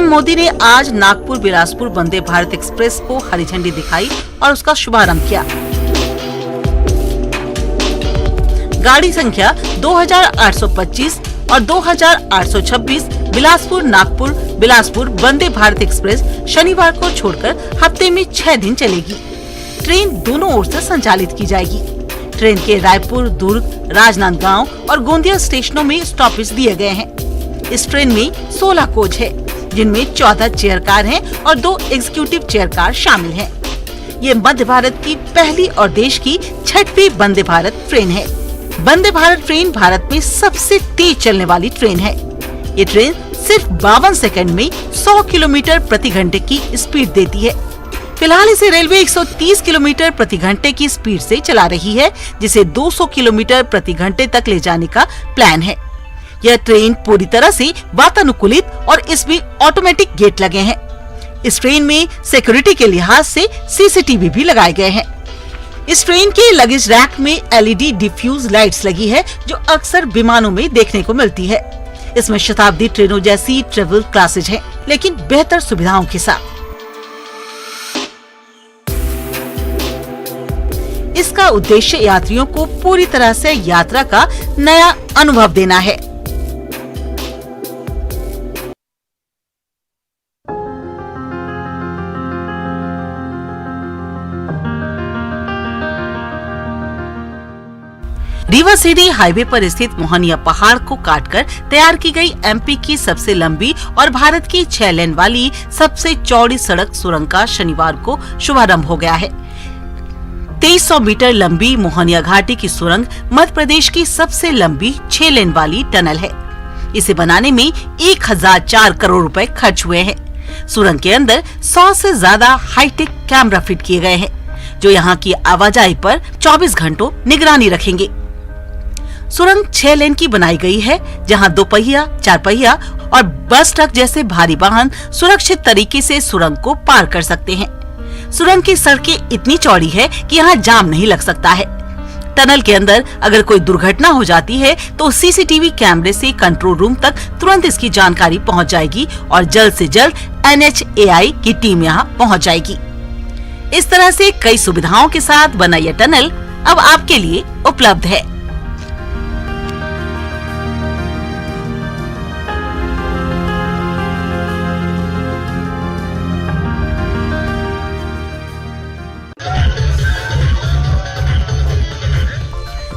PM Modi ने आज Nagpur Bilaspur Vande Bharat express को हरी झंडी दिखाई और उसका शुभारंभ किया। गाड़ी संख्या 2825 और 2826 बिलासपुर नागपुर बिलासपुर वंदे भारत एक्सप्रेस शनिवार को छोड़कर हफ्ते में 6 दिन चलेगी। ट्रेन दोनों ओर से संचालित की जाएगी। ट्रेन के रायपुर, दुर्ग, राजनांदगांव और गोंदिया स्टेशनों में स्टॉपेज दिए गए हैं। इस ट्रेन में 16 कोच है, जिनमें 14 चेयर कार हैं और 2 एग्जीक्यूटिव चेयर कार शामिल हैं। ये मध्य भारत की पहली और देश की 6वीं वंदे भारत ट्रेन है। वंदे भारत ट्रेन भारत में सबसे तेज चलने वाली ट्रेन है। ये ट्रेन सिर्फ 52 सेकंड में 100 किलोमीटर प्रति घंटे की स्पीड देती है। फिलहाल इसे रेलवे 130 किलोमीटर प्रति घंटे की स्पीड से चला रही है, जिसे 200 किलोमीटर प्रति घंटे तक ले जाने का प्लान है। यह ट्रेन पूरी तरह से वातानुकूलित और इसमें ऑटोमेटिक गेट लगे हैं। इस ट्रेन में सिक्योरिटी के लिहाज से सीसीटीवी भी लगाए गए हैं। इस ट्रेन के लगेज रैक में LED डिफ्यूज लाइट्स लगी है, जो अक्सर विमानों में देखने को मिलती है। इसमें शताब्दी ट्रेनों जैसी ट्रेवल क्लासेज है, लेकिन बेहतर सुविधाओं के साथ। इसका उद्देश्य यात्रियों को पूरी तरह से यात्रा का नया अनुभव देना है। रीवा सीधी हाईवे पर स्थित मोहनिया पहाड़ को काटकर तैयार की गई MP की सबसे लंबी और भारत की 6 लेन वाली सबसे चौड़ी सड़क सुरंग का शनिवार को शुभारंभ हो गया है। 2300 मीटर लंबी मोहनिया घाटी की सुरंग मध्य प्रदेश की सबसे लंबी 6 लेन वाली टनल है। इसे बनाने में 1004 करोड़ रुपए खर्च हुए हैं। सुरंग के अंदर 100 से ज्यादा हाईटेक कैमरा फिट किए गए हैं, जो यहाँ की आवाजाही पर 24 घंटों निगरानी रखेंगे। सुरंग 6 लेन की बनाई गई है, जहां 2 पहिया, 4 पहिया और बस ट्रक जैसे भारी वाहन सुरक्षित तरीके से सुरंग को पार कर सकते हैं। सुरंग की सड़कें इतनी चौड़ी है कि यहाँ जाम नहीं लग सकता है। टनल के अंदर अगर कोई दुर्घटना हो जाती है तो सीसीटीवी कैमरे से कंट्रोल रूम तक तुरंत इसकी जानकारी पहुँच जाएगी और जल्द से जल्द NHAI की टीम यहाँ पहुँच जाएगी। इस तरह से कई सुविधाओं के साथ बना यह टनल अब आपके लिए उपलब्ध है।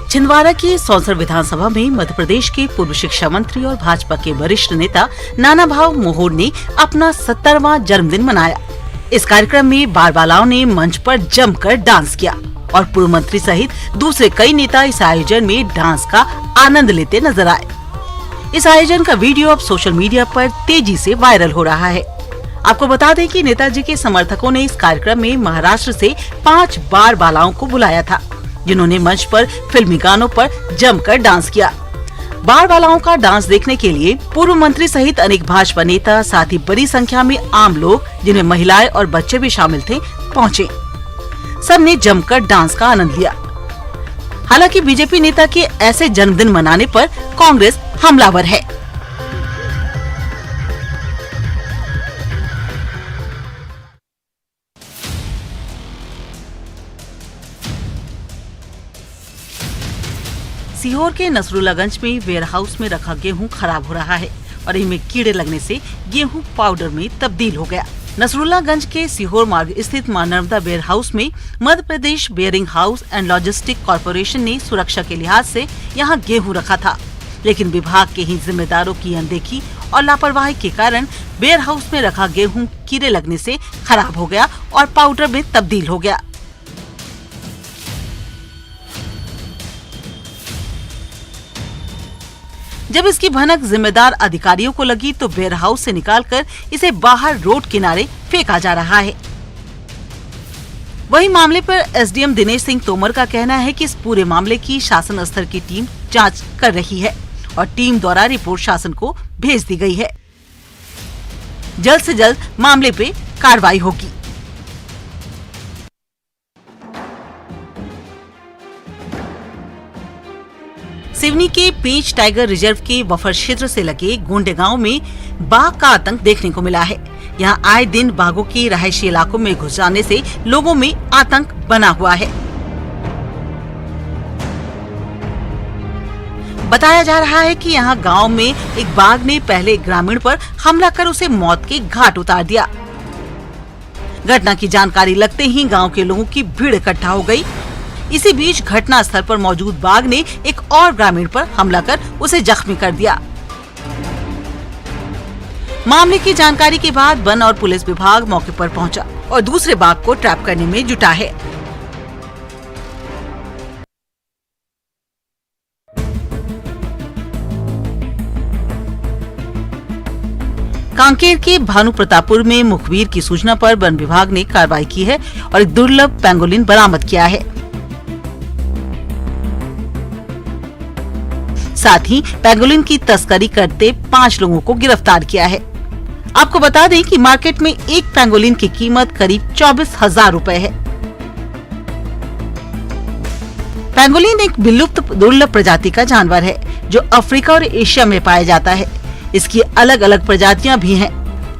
छिंदवाड़ा की सौंसर विधानसभा में मध्य प्रदेश के पूर्व शिक्षा मंत्री और भाजपा के वरिष्ठ नेता नानाभाऊ मोहोर ने अपना 70वां जन्मदिन मनाया। इस कार्यक्रम में बारबालाओं ने मंच पर जमकर डांस किया और पूर्व मंत्री सहित दूसरे कई नेता इस आयोजन में डांस का आनंद लेते नजर आए। इस आयोजन का वीडियो अब सोशल मीडिया पर तेजी से वायरल हो रहा है। आपको बता दें कि नेताजी के समर्थकों ने इस कार्यक्रम में महाराष्ट्र से 5 बारबालाओं को बुलाया था, जिन्होंने मंच पर फिल्मी गानों पर जमकर डांस किया। बारबालाओं का डांस देखने के लिए पूर्व मंत्री सहित अनेक भाजपा नेता, साथ ही बड़ी संख्या में आम लोग, जिनमें महिलाएं और बच्चे भी शामिल थे, पहुंचे। सबने जमकर डांस का आनंद लिया। हालांकि बीजेपी नेता के ऐसे जन्मदिन मनाने पर कांग्रेस हमलावर है। सीहोर के नसरुल्लागंज में वेयरहाउस में रखा गेहूं खराब हो रहा है और इनमें कीड़े लगने से गेहूं पाउडर में तब्दील हो गया। नसरुल्लागंज के सीहोर मार्ग स्थित मां नर्मदा वेयरहाउस में मध्य प्रदेश बेयरिंग हाउस एंड लॉजिस्टिक कॉर्पोरेशन ने सुरक्षा के लिहाज से यहां गेहूं रखा था, लेकिन विभाग के ही जिम्मेदारों की अनदेखी और लापरवाही के कारण वेयरहाउस में रखा गेहूं कीड़े लगने से खराब हो गया और पाउडर में तब्दील हो गया। जब इसकी भनक जिम्मेदार अधिकारियों को लगी तो वेयरहाउस से निकालकर इसे बाहर रोड किनारे फेंका जा रहा है। वही मामले पर SDM दिनेश सिंह तोमर का कहना है कि इस पूरे मामले की शासन स्तर की टीम जांच कर रही है और टीम द्वारा रिपोर्ट शासन को भेज दी गई है। जल्द से जल्द मामले पे कार्रवाई होगी। सिवनी के पेंच टाइगर रिजर्व के बफर क्षेत्र से लगे गोंडे गांव में बाघ का आतंक देखने को मिला है। यहां आए दिन बाघों के रहायशी इलाकों में घुस जाने से लोगों में आतंक बना हुआ है। बताया जा रहा है कि यहां गांव में एक बाघ ने पहले एक ग्रामीण पर हमला कर उसे मौत के घाट उतार दिया। घटना की जानकारी लगते ही गांव के लोगों की भीड़ इकट्ठा हो गई। इसी बीच घटना स्थल पर मौजूद बाघ ने एक और ग्रामीण पर हमला कर उसे जख्मी कर दिया। मामले की जानकारी के बाद वन और पुलिस विभाग मौके पर पहुंचा और दूसरे बाघ को ट्रैप करने में जुटा है। कांकेर के भानु प्रतापपुर में मुखबिर की सूचना पर वन विभाग ने कार्रवाई की है और एक दुर्लभ पेंगोलिन बरामद किया है। साथ ही पेंगोलिन की तस्करी करते 5 लोगों को गिरफ्तार किया है। आपको बता दें कि मार्केट में एक पेंगोलिन की कीमत करीब 24,000 रुपए है। पेंगोलिन एक विलुप्त दुर्लभ प्रजाति का जानवर है जो अफ्रीका और एशिया में पाया जाता है। इसकी अलग अलग प्रजातियां भी हैं।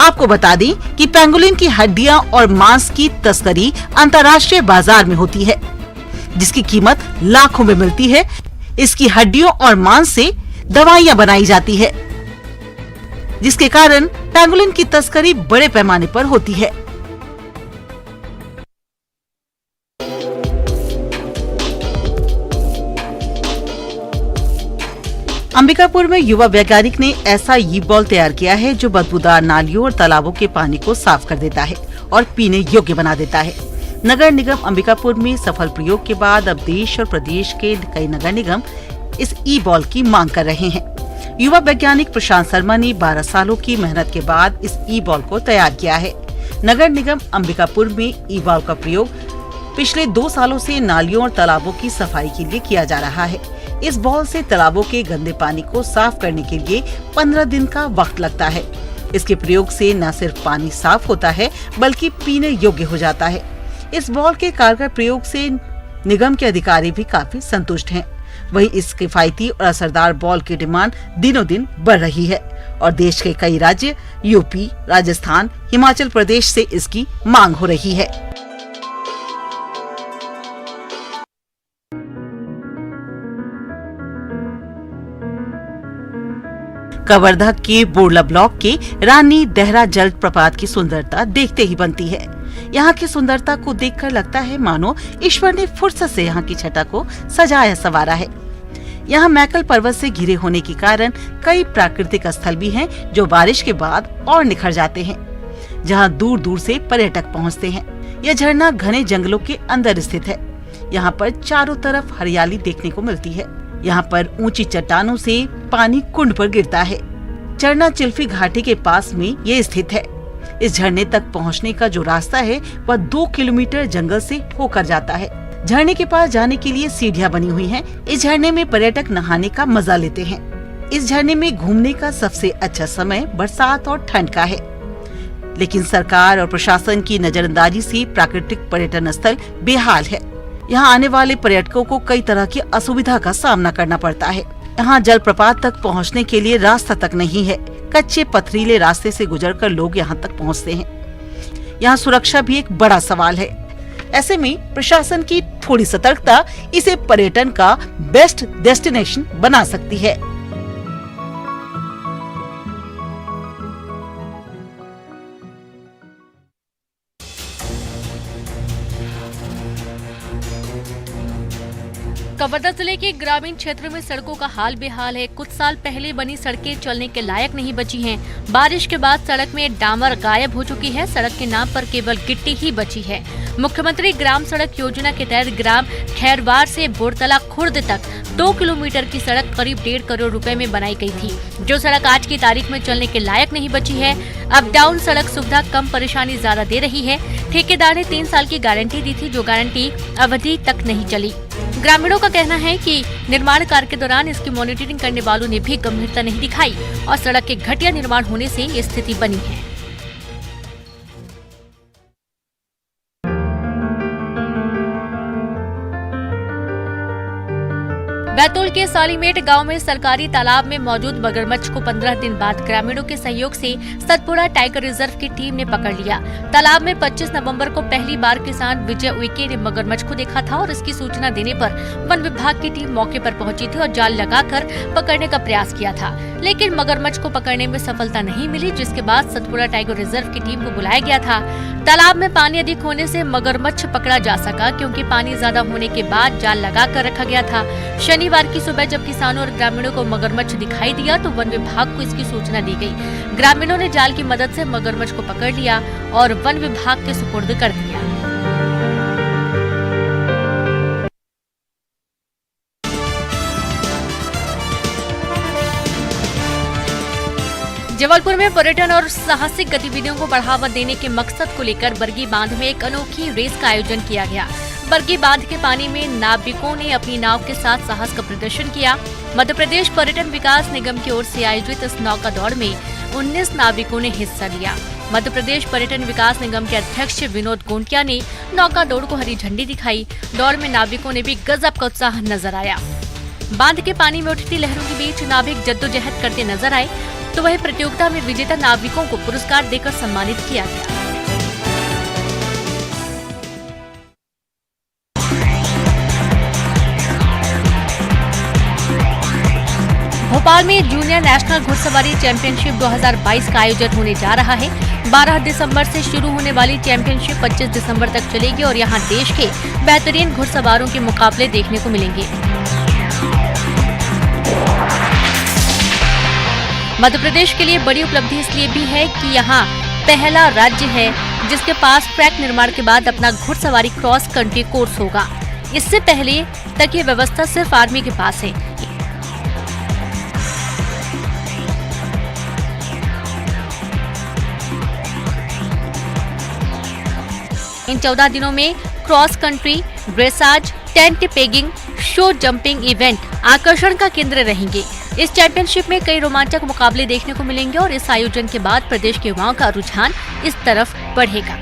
आपको बता दें कि पेंगोलिन की हड्डियां और मांस की तस्करी अंतर्राष्ट्रीय बाजार में होती है, जिसकी कीमत लाखों में मिलती है। इसकी हड्डियों और मांस से दवाइयां बनाई जाती है, जिसके कारण पेंगोलिन की तस्करी बड़े पैमाने पर होती है। अंबिकापुर में युवा वैज्ञानिक ने ऐसा ई बॉल तैयार किया है जो बदबूदार नालियों और तालाबों के पानी को साफ कर देता है और पीने योग्य बना देता है। नगर निगम अंबिकापुर में सफल प्रयोग के बाद अब देश और प्रदेश के कई नगर निगम इस ई बॉल की मांग कर रहे हैं। युवा वैज्ञानिक प्रशांत शर्मा ने 12 सालों की मेहनत के बाद इस ई बॉल को तैयार किया है। नगर निगम अंबिकापुर में ई बॉल का प्रयोग पिछले 2 सालों से नालियों और तालाबों की सफाई के लिए किया जा रहा है। इस बॉल से तालाबों के गंदे पानी को साफ करने के लिए 15 दिन का वक्त लगता है। इसके प्रयोग से न सिर्फ पानी साफ होता है बल्कि पीने योग्य हो जाता है। इस बॉल के कारगर प्रयोग से निगम के अधिकारी भी काफी संतुष्ट हैं। वहीं इस किफायती और असरदार बॉल की डिमांड दिनों दिन बढ़ रही है और देश के कई राज्य यूपी, राजस्थान, हिमाचल प्रदेश से इसकी मांग हो रही है। कवर्धा के बोरला ब्लॉक के रानी देहरा जल प्रपात की सुंदरता देखते ही बनती है। यहाँ की सुंदरता को देखकर लगता है मानो ईश्वर ने फुर्सत से यहाँ की छटा को सजाया संवारा है। यहाँ मैकल पर्वत से घिरे होने के कारण कई प्राकृतिक स्थल भी हैं जो बारिश के बाद और निखर जाते हैं, जहाँ दूर दूर से पर्यटक पहुँचते हैं। यह झरना घने जंगलों के अंदर स्थित है। यहाँ पर चारों तरफ हरियाली देखने को मिलती है। यहाँ पर ऊंची चट्टानों से पानी कुंड पर गिरता है। झरना चिल्फी घाटी के पास में ये स्थित है। इस झरने तक पहुँचने का जो रास्ता है वह 2 किलोमीटर जंगल से होकर जाता है। झरने के पास जाने के लिए सीढ़ियाँ बनी हुई हैं। इस झरने में पर्यटक नहाने का मजा लेते हैं। इस झरने में घूमने का सबसे अच्छा समय बरसात और ठंड का है, लेकिन सरकार और प्रशासन की नजरअंदाजी से प्राकृतिक पर्यटन स्थल बेहाल है। यहाँ आने वाले पर्यटकों को कई तरह की असुविधा का सामना करना पड़ता है। यहाँ जलप्रपात तक पहुँचने के लिए रास्ता तक नहीं है। कच्चे पथरीले रास्ते से गुजरकर लोग यहाँ तक पहुँचते हैं। यहाँ सुरक्षा भी एक बड़ा सवाल है। ऐसे में प्रशासन की थोड़ी सतर्कता इसे पर्यटन का बेस्ट डेस्टिनेशन बना सकती है। कवर्धा जिले के ग्रामीण क्षेत्र में सड़कों का हाल बेहाल है। कुछ साल पहले बनी सड़कें चलने के लायक नहीं बची हैं। बारिश के बाद सड़क में डामर गायब हो चुकी है। सड़क के नाम पर केवल गिट्टी ही बची है। मुख्यमंत्री ग्राम सड़क योजना के तहत ग्राम खैरवार से बोरतला खुर्द तक 2 किलोमीटर की सड़क करीब 1.5 करोड़ रुपए में बनाई गई थी, जो सड़क आज की तारीख में चलने के लायक नहीं बची है। अप डाउन सड़क सुविधा कम, परेशानी ज्यादा दे रही है। ठेकेदार ने 3 साल की गारंटी दी थी, जो गारंटी अवधि तक नहीं चली। ग्रामीणों का कहना है कि निर्माण कार्य के दौरान इसकी मॉनिटरिंग करने वालों ने भी गंभीरता नहीं दिखाई और सड़क के घटिया निर्माण होने से ये स्थिति बनी है। बैतूल के सालीमेट गांव में सरकारी तालाब में मौजूद मगरमच्छ को 15 दिन बाद ग्रामीणों के सहयोग से सतपुड़ा टाइगर रिजर्व की टीम ने पकड़ लिया। तालाब में 25 नवंबर को पहली बार किसान विजय उइके ने मगरमच्छ को देखा था और इसकी सूचना देने पर वन विभाग की टीम मौके पर पहुंची थी और जाल लगाकर पकड़ने का प्रयास किया था, लेकिन मगरमच्छ को पकड़ने में सफलता नहीं मिली, जिसके बाद सतपुड़ा टाइगर रिजर्व की टीम को बुलाया गया था। तालाब में पानी अधिक होने से मगरमच्छ पकड़ा जा सका, क्योंकि पानी ज्यादा होने के बाद जाल लगा कर रखा गया था। शनिवार की सुबह जब किसानों और ग्रामीणों को मगरमच्छ दिखाई दिया तो वन विभाग को इसकी सूचना दी गई। ग्रामीणों ने जाल की मदद से मगरमच्छ को पकड़ लिया और वन विभाग के सुपुर्द कर दिया। जबलपुर में पर्यटन और साहसिक गतिविधियों को बढ़ावा देने के मकसद को लेकर बरगी बांध में एक अनोखी रेस का आयोजन किया गया। बरगी बांध के पानी में नाविकों ने अपनी नाव के साथ साहस का प्रदर्शन किया। मध्य प्रदेश पर्यटन विकास निगम की ओर से आयोजित इस नौका दौड़ में 19 नाविकों ने हिस्सा लिया। मध्य प्रदेश पर्यटन विकास निगम के अध्यक्ष विनोद गोंटिया ने नौका दौड़ को हरी झंडी दिखाई। दौड़ में नाविकों ने भी गजब का उत्साह नजर आया। बांध के पानी में उठती लहरों के बीच नाविक जद्दोजहद करते नजर आए, तो वही प्रतियोगिता में विजेता नाविकों को पुरस्कार देकर सम्मानित किया गया। भोपाल में जूनियर नेशनल घुड़सवारी चैंपियनशिप 2022 का आयोजन होने जा रहा है। 12 दिसंबर से शुरू होने वाली चैंपियनशिप 25 दिसंबर तक चलेगी और यहां देश के बेहतरीन घुड़सवारों के मुकाबले देखने को मिलेंगे। मध्य प्रदेश के लिए बड़ी उपलब्धि इसलिए भी है कि यहाँ पहला राज्य है जिसके पास ट्रैक निर्माण के बाद अपना घुड़सवारी क्रॉस कंट्री कोर्स होगा। इससे पहले तक ये व्यवस्था सिर्फ आर्मी के पास है। इन 14 दिनों में cross country, dressage, tent pegging, show jumping event आकर्षण का केंद्र रहेंगे। इस चैंपियनशिप में कई रोमांचक मुकाबले देखने को मिलेंगे और इस आयोजन के बाद प्रदेश के युवाओं का रुझान इस तरफ बढ़ेगा।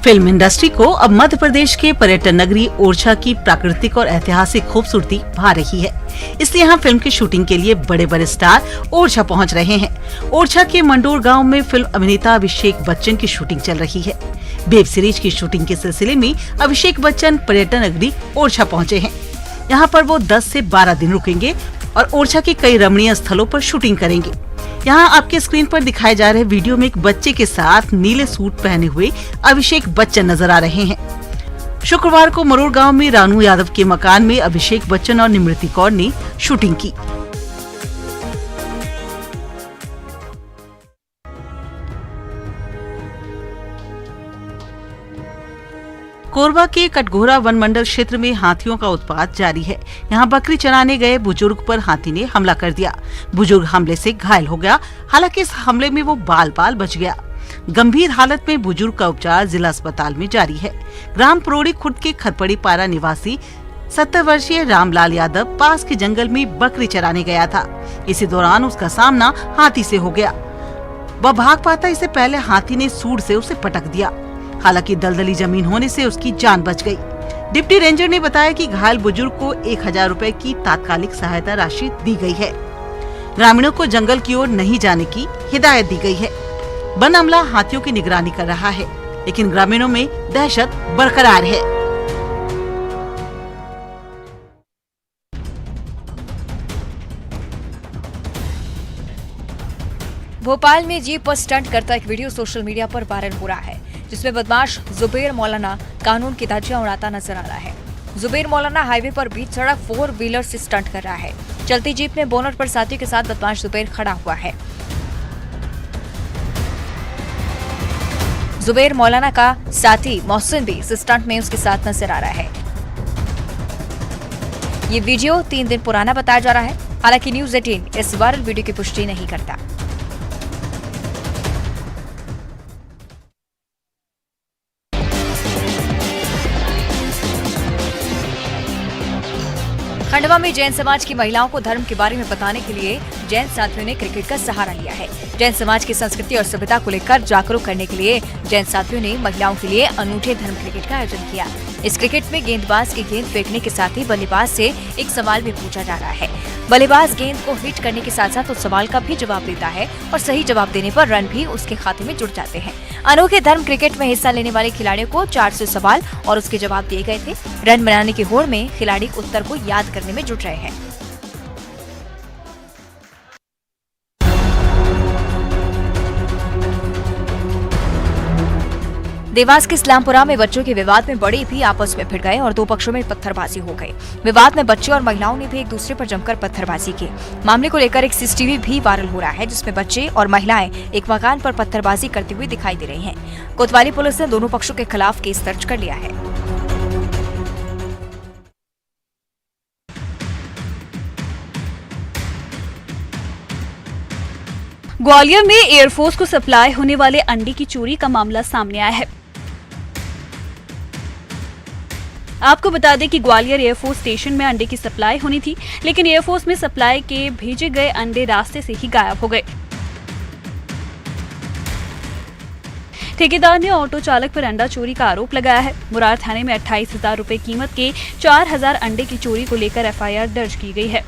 फिल्म इंडस्ट्री को अब मध्य प्रदेश के पर्यटन नगरी ओरछा की प्राकृतिक और ऐतिहासिक खूबसूरती भा रही है। इसलिए यहाँ फिल्म की शूटिंग के लिए बड़े बड़े स्टार ओरछा पहुँच रहे हैं। ओरछा के मंडोर गांव में फिल्म अभिनेता अभिषेक बच्चन की शूटिंग चल रही है। वेब सीरीज की शूटिंग के सिलसिले में अभिषेक बच्चन पर्यटन नगरी ओरछा पहुँचे हैं। यहाँ पर वो 10 से 12 दिन रुकेंगे और ओरछा के कई रमणीय स्थलों पर शूटिंग करेंगे। यहाँ आपके स्क्रीन पर दिखाए जा रहे वीडियो में एक बच्चे के साथ नीले सूट पहने हुए अभिषेक बच्चन नजर आ रहे हैं। शुक्रवार को मरोड़ गांव में रानू यादव के मकान में अभिषेक बच्चन और निमृति कौर ने शूटिंग की। कोरबा के कटघोरा वन मंडल क्षेत्र में हाथियों का उत्पात जारी है। यहाँ बकरी चराने गए बुजुर्ग पर हाथी ने हमला कर दिया। बुजुर्ग हमले से घायल हो गया, हालांकि इस हमले में वो बाल बाल बच गया। गंभीर हालत में बुजुर्ग का उपचार जिला अस्पताल में जारी है। ग्राम परोड़ी खुर्द के खरपड़ी पारा निवासी 70 वर्षीय रामलाल यादव पास के जंगल में बकरी चराने गया था। इसी दौरान उसका सामना हाथी से हो गया। वह भाग पाता इससे पहले हाथी ने सूंड से उसे पटक दिया। हालांकि दलदली जमीन होने से उसकी जान बच गई। डिप्टी रेंजर ने बताया कि घायल बुजुर्ग को 1000 रुपए की तात्कालिक सहायता राशि दी गई है। ग्रामीणों को जंगल की ओर नहीं जाने की हिदायत दी गई है। वन अमला हाथियों की निगरानी कर रहा है, लेकिन ग्रामीणों में दहशत बरकरार है। भोपाल में जीप पर स्टंट करता एक वीडियो सोशल मीडिया पर वायरल हो रहा है, जिसमें बदमाश जुबेर मौलाना कानून की धज्जियां उड़ाता नजर आ रहा है। जुबेर मौलाना हाईवे पर बीच सड़क 4 व्हीलर से स्टंट कर रहा है। चलती जीप में बोनट पर साथी के साथ बदमाश जुबेर खड़ा हुआ है। जुबेर मौलाना का साथी मोहसिन भी इस स्टंट में उसके साथ नजर आ रहा है। ये वीडियो 3 दिन पुराना बताया जा रहा है। हालांकि न्यूज़ 18 इस वायरल वीडियो की पुष्टि नहीं करता। खंडवा कोरबा में जैन समाज की महिलाओं को धर्म के बारे में बताने के लिए जैन साथियों ने क्रिकेट का सहारा लिया है। जैन समाज की संस्कृति और सभ्यता को लेकर जागरूक करने के लिए जैन साथियों ने महिलाओं के लिए अनूठे धर्म क्रिकेट का आयोजन किया। इस क्रिकेट में गेंदबाज की गेंद फेंकने के साथ ही बल्लेबाज से एक सवाल भी पूछा जा रहा है। बल्लेबाज गेंद को हिट करने के साथ साथ उस सवाल का भी जवाब देता है और सही जवाब देने पर रन भी उसके खाते में जुड़ जाते हैं। अनोखे धर्म क्रिकेट में हिस्सा लेने वाले खिलाड़ियों को 400 सवाल और उसके जवाब दिए गए थे। रन बनाने की होड़ में खिलाड़ी उत्तर को याद करने में जुट रहे हैं। देवास के इस्लामपुरा में बच्चों के विवाद में बड़े भी आपस में भिड़ गए और दो पक्षों में पत्थरबाजी हो गई। विवाद में बच्चे और महिलाओं ने भी एक दूसरे पर जमकर पत्थरबाजी की। मामले को लेकर एक सीसीटीवी भी वायरल हो रहा है, जिसमें बच्चे और महिलाएं एक मकान पर पत्थरबाजी करते हुए दिखाई दे रही हैं। कोतवाली पुलिस ने दोनों पक्षों के खिलाफ केस दर्ज कर लिया है। ग्वालियर में एयरफोर्स को सप्लाई होने वाले अंडे की चोरी का मामला सामने आया है। आपको बता दें कि ग्वालियर एयरफोर्स स्टेशन में अंडे की सप्लाई होनी थी, लेकिन एयरफोर्स में सप्लाई के भेजे गए अंडे रास्ते से ही गायब हो गए। ठेकेदार ने ऑटो चालक पर अंडा चोरी का आरोप लगाया है। मुरार थाने में 28,000 रुपए कीमत के 4,000 अंडे की चोरी को लेकर एफआईआर दर्ज की गई है।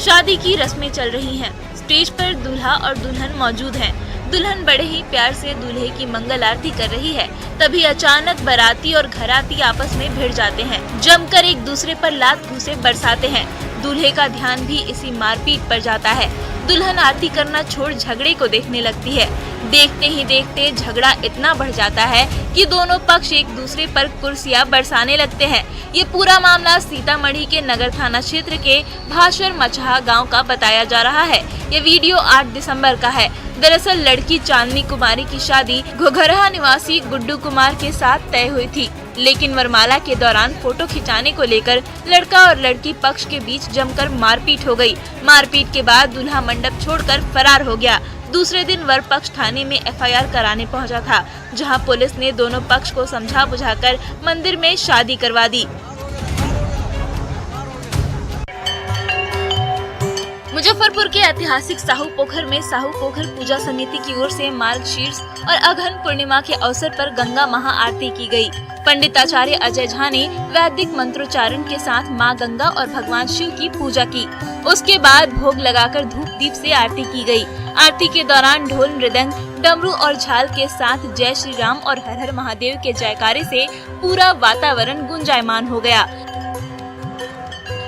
शादी की रस्में चल रही हैं। स्टेज पर दूल्हा और दुल्हन मौजूद हैं। दुल्हन बड़े ही प्यार से दूल्हे की मंगल आरती कर रही है। तभी अचानक बाराती और घराती आपस में भिड़ जाते हैं, जमकर एक दूसरे पर लात घूंसे बरसाते हैं। दूल्हे का ध्यान भी इसी मारपीट पर जाता है। दुल्हन आरती करना छोड़ झगड़े को देखने लगती है। देखते ही देखते झगड़ा इतना बढ़ जाता है कि दोनों पक्ष एक दूसरे पर कुर्सियां बरसाने लगते हैं। ये पूरा मामला सीतामढ़ी के नगर थाना क्षेत्र के भाषर मचहा गांव का बताया जा रहा है। ये वीडियो 8 दिसंबर का है। दरअसल लड़की चांदनी कुमारी की शादी घोघरहा निवासी गुड्डू कुमार के साथ तय हुई थी, लेकिन वरमाला के दौरान फोटो खिंचाने को लेकर लड़का और लड़की पक्ष के बीच जमकर मारपीट हो गई। मारपीट के बाद दूल्हा मंडप छोड़कर फरार हो गया। दूसरे दिन वर पक्ष थाने में एफआईआर कराने पहुंचा था, जहां पुलिस ने दोनों पक्ष को समझा बुझाकर मंदिर में शादी करवा दी। मुजफ्फरपुर के ऐतिहासिक साहू पोखर में साहू पोखर पूजा समिति की ओर से मार्गशीर्ष और अघन पूर्णिमा के अवसर पर गंगा महाआरती की गई। पंडित आचार्य अजय झा ने वैदिक मंत्रोच्चारण के साथ मां गंगा और भगवान शिव की पूजा की। उसके बाद भोग लगाकर धूप दीप से आरती की गई। आरती के दौरान ढोल, मृदंग, डमरू और झाल के साथ जय श्री राम और हर हर महादेव के जयकारे से पूरा वातावरण गुंजायमान हो गया।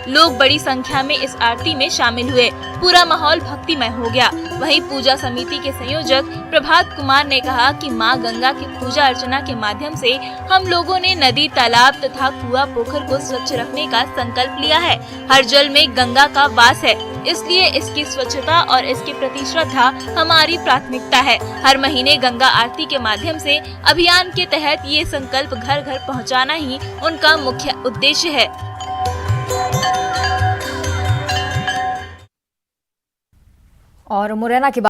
लोग बड़ी संख्या में इस आरती में शामिल हुए। पूरा माहौल भक्तिमय हो गया। वहीं पूजा समिति के संयोजक प्रभात कुमार ने कहा कि मां गंगा की पूजा अर्चना के माध्यम से हम लोगों ने नदी, तालाब तथा कुआं, पोखर को स्वच्छ रखने का संकल्प लिया है। हर जल में गंगा का वास है, इसलिए इसकी स्वच्छता और इसके प्रति श्रद्धा हमारी प्राथमिकता है। हर महीने गंगा आरती के माध्यम से अभियान के तहत ये संकल्प घर घर पहुँचाना ही उनका मुख्य उद्देश्य है। और मुरैना के